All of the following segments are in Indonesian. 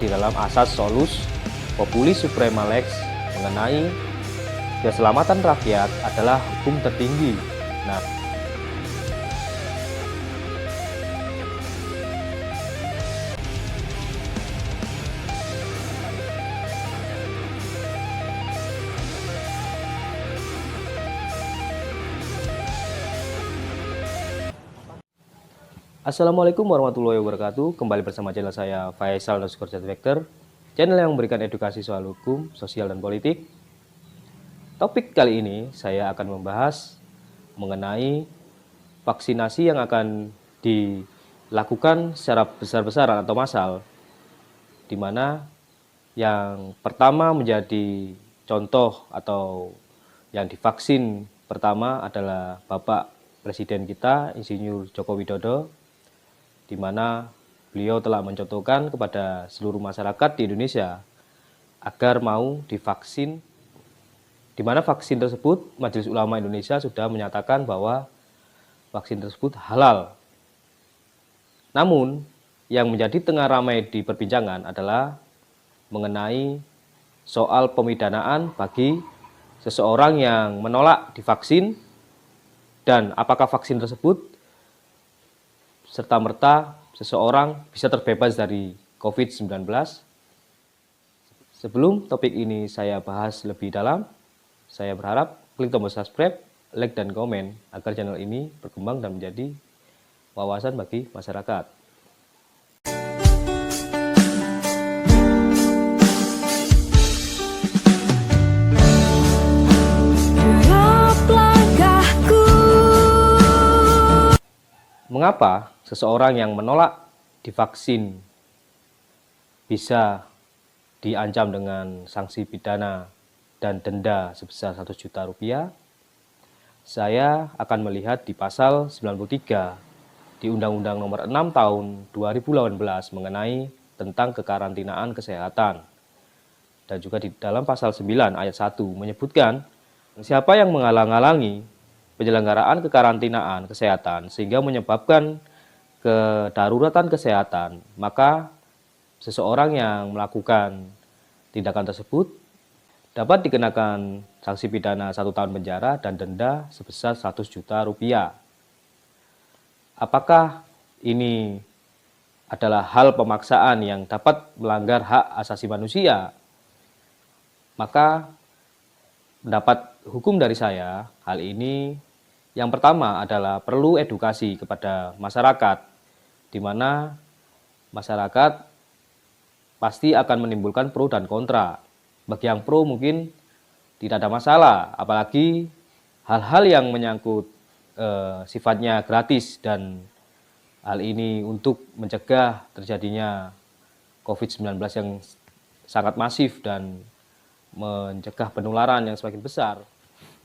di dalam asas solus populi suprema lex mengenai keselamatan rakyat adalah hukum tertinggi. Nah, Assalamualaikum warahmatullahi wabarakatuh. Kembali bersama channel saya Faisal_Vector, channel yang memberikan edukasi soal hukum, sosial, dan politik. Topik kali ini saya akan membahas mengenai vaksinasi yang akan dilakukan secara besar-besaran atau massal, di mana yang pertama menjadi contoh atau yang divaksin pertama adalah Bapak Presiden kita, Insinyur Joko Widodo, di mana beliau telah mencontohkan kepada seluruh masyarakat di Indonesia agar mau divaksin, di mana vaksin tersebut Majelis Ulama Indonesia sudah menyatakan bahwa vaksin tersebut halal. Namun, yang menjadi tengah ramai di perbincangan adalah mengenai soal pemidanaan bagi seseorang yang menolak divaksin, dan apakah vaksin tersebut serta-merta seseorang bisa terbebas dari COVID-19. Sebelum topik ini saya bahas lebih dalam, saya berharap klik tombol subscribe, like, dan komen agar channel ini berkembang dan menjadi wawasan bagi masyarakat. Mengapa seseorang yang menolak divaksin bisa diancam dengan sanksi pidana dan denda sebesar 1 juta rupiah? Saya akan melihat di pasal 93 di Undang-Undang Nomor 6 Tahun 2018 mengenai tentang kekarantinaan kesehatan. Dan juga di dalam pasal 9 ayat 1 menyebutkan siapa yang menghalang-halangi penyelenggaraan kekarantinaan kesehatan sehingga menyebabkan kedaruratan kesehatan, maka seseorang yang melakukan tindakan tersebut dapat dikenakan sanksi pidana 1 tahun penjara dan denda sebesar 100 juta rupiah. Apakah ini adalah hal pemaksaan yang dapat melanggar hak asasi manusia? Maka pendapat hukum dari saya, hal ini yang pertama adalah perlu edukasi kepada masyarakat, di mana masyarakat pasti akan menimbulkan pro dan kontra. Bagi yang pro mungkin tidak ada masalah, apalagi hal-hal yang menyangkut sifatnya gratis, dan hal ini untuk mencegah terjadinya COVID-19 yang sangat masif dan mencegah penularan yang semakin besar.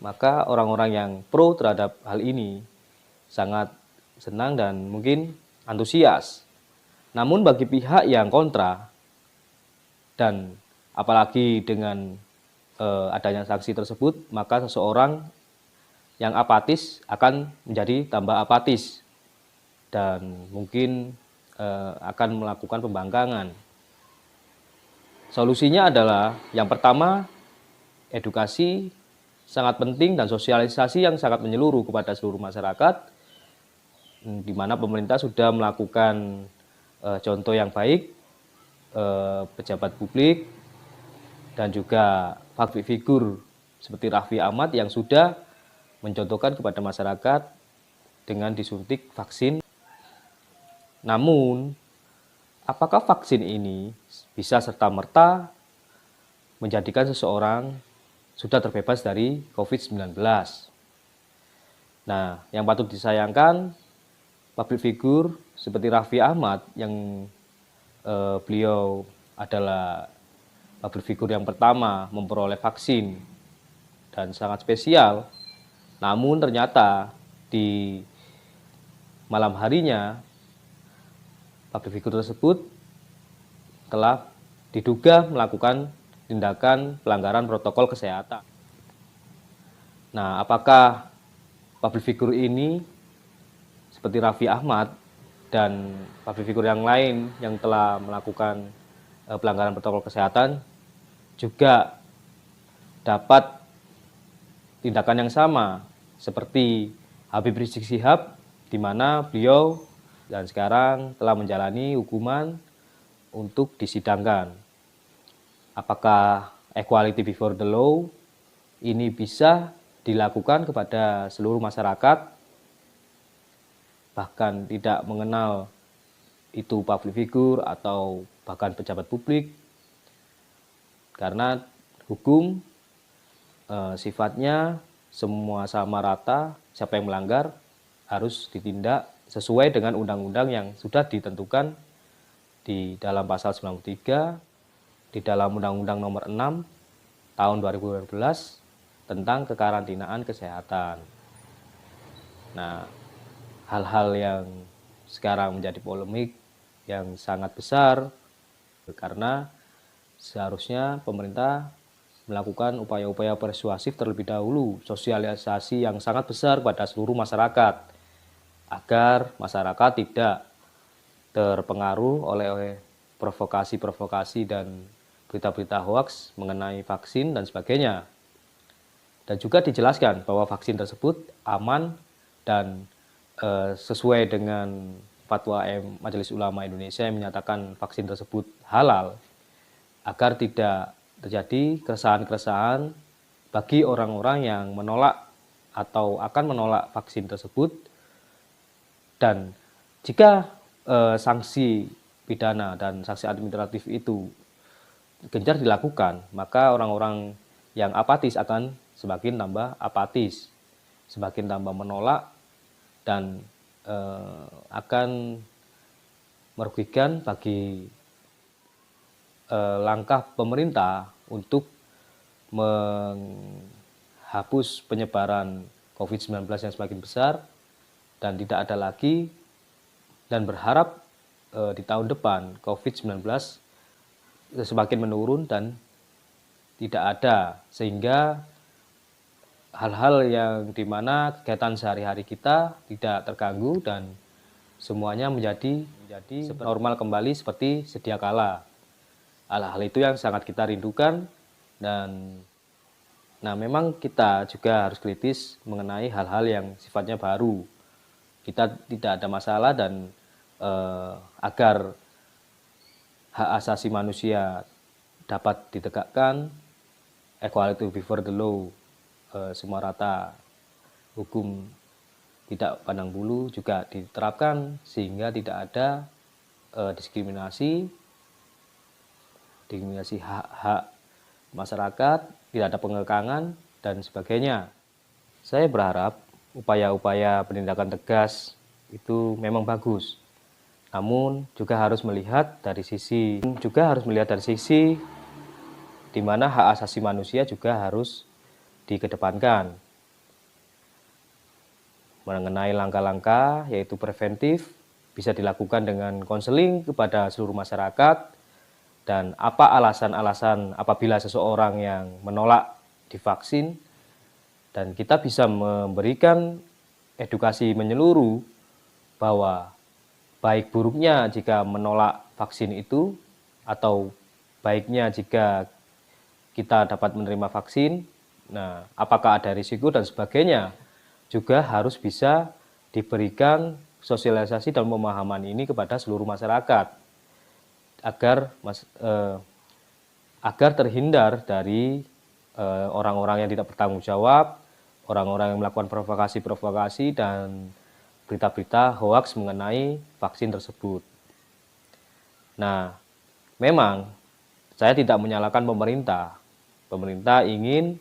Maka orang-orang yang pro terhadap hal ini sangat senang dan mungkin antusias. Namun bagi pihak yang kontra, dan apalagi dengan adanya sanksi tersebut, maka seseorang yang apatis akan menjadi tambah apatis dan mungkin akan melakukan pembangkangan. Solusinya adalah yang pertama, edukasi sangat penting dan sosialisasi yang sangat menyeluruh kepada seluruh masyarakat, di mana pemerintah sudah melakukan contoh yang baik, pejabat publik dan juga public figure seperti Raffi Ahmad yang sudah mencontohkan kepada masyarakat dengan disuntik vaksin. Namun, apakah vaksin ini bisa serta-merta menjadikan seseorang sudah terbebas dari COVID-19? Nah, yang patut disayangkan, public figure seperti Raffi Ahmad yang beliau adalah public figure yang pertama memperoleh vaksin dan sangat spesial, namun ternyata di malam harinya public figure tersebut telah diduga melakukan tindakan pelanggaran protokol kesehatan. Nah, apakah public figure ini seperti Raffi Ahmad dan public figure yang lain yang telah melakukan pelanggaran protokol kesehatan juga dapat tindakan yang sama seperti Habib Rizik Syihab, di mana beliau dan sekarang telah menjalani hukuman untuk disidangkan. Apakah equality before the law ini bisa dilakukan kepada seluruh masyarakat, bahkan tidak mengenal itu public figure atau bahkan pejabat publik, karena hukum sifatnya semua sama rata, siapa yang melanggar harus ditindak sesuai dengan undang-undang yang sudah ditentukan di dalam pasal 93 di dalam Undang-Undang Nomor 6 tahun 2012 tentang kekarantinaan kesehatan. Nah, hal-hal yang sekarang menjadi polemik yang sangat besar karena seharusnya pemerintah melakukan upaya-upaya persuasif terlebih dahulu, sosialisasi yang sangat besar pada seluruh masyarakat agar masyarakat tidak terpengaruh oleh provokasi-provokasi dan berita-berita hoaks mengenai vaksin dan sebagainya. Dan juga dijelaskan bahwa vaksin tersebut aman dan sesuai dengan fatwa Majelis Ulama Indonesia yang menyatakan vaksin tersebut halal, agar tidak terjadi keresahan-keresahan bagi orang-orang yang menolak atau akan menolak vaksin tersebut. Dan jika sanksi pidana dan sanksi administratif itu gencar dilakukan, maka orang-orang yang apatis akan semakin tambah apatis, semakin tambah menolak, dan akan merugikan bagi langkah pemerintah untuk menghapus penyebaran COVID-19 yang semakin besar dan tidak ada lagi, dan berharap di tahun depan COVID-19 semakin menurun dan tidak ada, sehingga hal-hal yang dimana kegiatan sehari-hari kita tidak terganggu dan semuanya menjadi normal kembali seperti sedia kala. Hal-hal itu yang sangat kita rindukan, dan memang kita juga harus kritis mengenai hal-hal yang sifatnya baru. Kita tidak ada masalah, dan agar hak asasi manusia dapat ditegakkan, equality before the law, semua rata, hukum tidak pandang bulu juga diterapkan sehingga tidak ada diskriminasi hak-hak masyarakat, tidak ada pengekangan dan sebagainya. Saya berharap upaya-upaya penindakan tegas itu memang bagus, namun juga harus melihat dari sisi di mana hak asasi manusia juga harus dikedepankan. Mengenai langkah-langkah yaitu preventif bisa dilakukan dengan konseling kepada seluruh masyarakat, dan apa alasan-alasan apabila seseorang yang menolak divaksin, dan kita bisa memberikan edukasi menyeluruh bahwa baik buruknya jika menolak vaksin itu, atau baiknya jika kita dapat menerima vaksin, nah apakah ada risiko dan sebagainya, juga harus bisa diberikan sosialisasi dan pemahaman ini kepada seluruh masyarakat agar terhindar dari orang-orang yang tidak bertanggung jawab, orang-orang yang melakukan provokasi-provokasi dan berita-berita hoaks mengenai vaksin tersebut. Nah, memang saya tidak menyalahkan pemerintah. Pemerintah ingin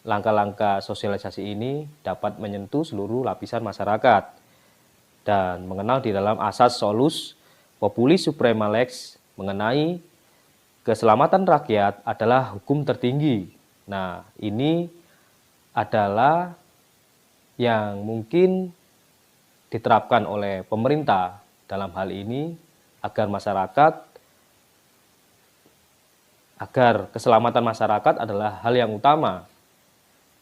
langkah-langkah sosialisasi ini dapat menyentuh seluruh lapisan masyarakat dan mengenal di dalam asas solus populi suprema lex mengenai keselamatan rakyat adalah hukum tertinggi. Nah, ini adalah yang mungkin diterapkan oleh pemerintah dalam hal ini agar keselamatan masyarakat adalah hal yang utama,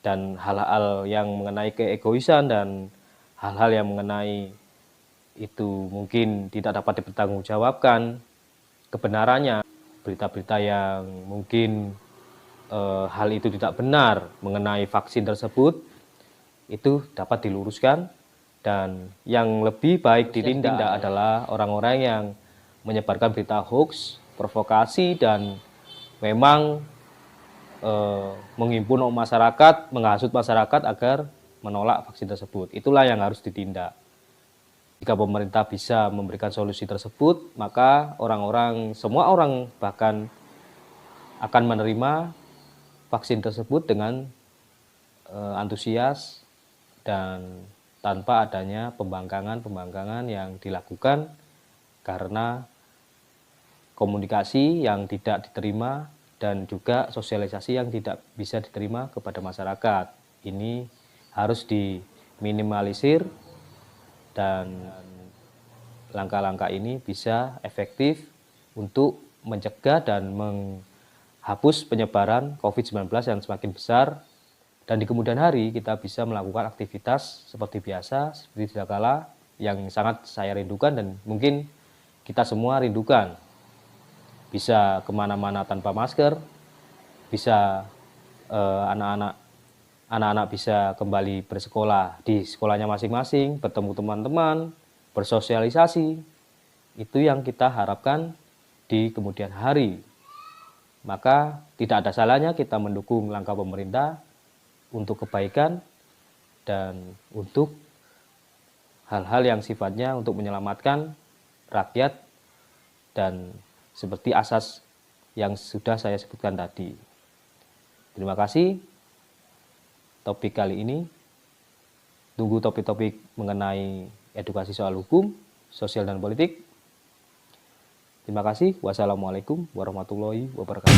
dan hal-hal yang mengenai keegoisan dan hal-hal yang mengenai itu mungkin tidak dapat dipertanggungjawabkan kebenarannya, berita-berita yang mungkin hal itu tidak benar mengenai vaksin tersebut, itu dapat diluruskan, dan yang lebih baik ditindak adalah orang-orang yang menyebarkan berita hoax, provokasi, dan memang menghimpun masyarakat, menghasut masyarakat agar menolak vaksin tersebut. Itulah yang harus ditindak. Jika pemerintah bisa memberikan solusi tersebut, maka semua orang bahkan akan menerima vaksin tersebut dengan antusias dan tanpa adanya pembangkangan yang dilakukan karena komunikasi yang tidak diterima dan juga sosialisasi yang tidak bisa diterima kepada masyarakat. Ini harus diminimalisir dan langkah-langkah ini bisa efektif untuk mencegah dan menghapus penyebaran COVID-19 yang semakin besar, dan di kemudian hari kita bisa melakukan aktivitas seperti biasa, seperti sedia kala, yang sangat saya rindukan dan mungkin kita semua rindukan. Bisa kemana-mana tanpa masker, bisa anak-anak bisa kembali bersekolah di sekolahnya masing-masing, bertemu teman-teman, bersosialisasi. Itu yang kita harapkan di kemudian hari. Maka tidak ada salahnya kita mendukung langkah pemerintah untuk kebaikan dan untuk hal-hal yang sifatnya untuk menyelamatkan rakyat dan seperti asas yang sudah saya sebutkan tadi. Terima kasih. Topik kali ini, tunggu topik-topik mengenai edukasi soal hukum, sosial, dan politik. Terima kasih. Wassalamualaikum warahmatullahi wabarakatuh.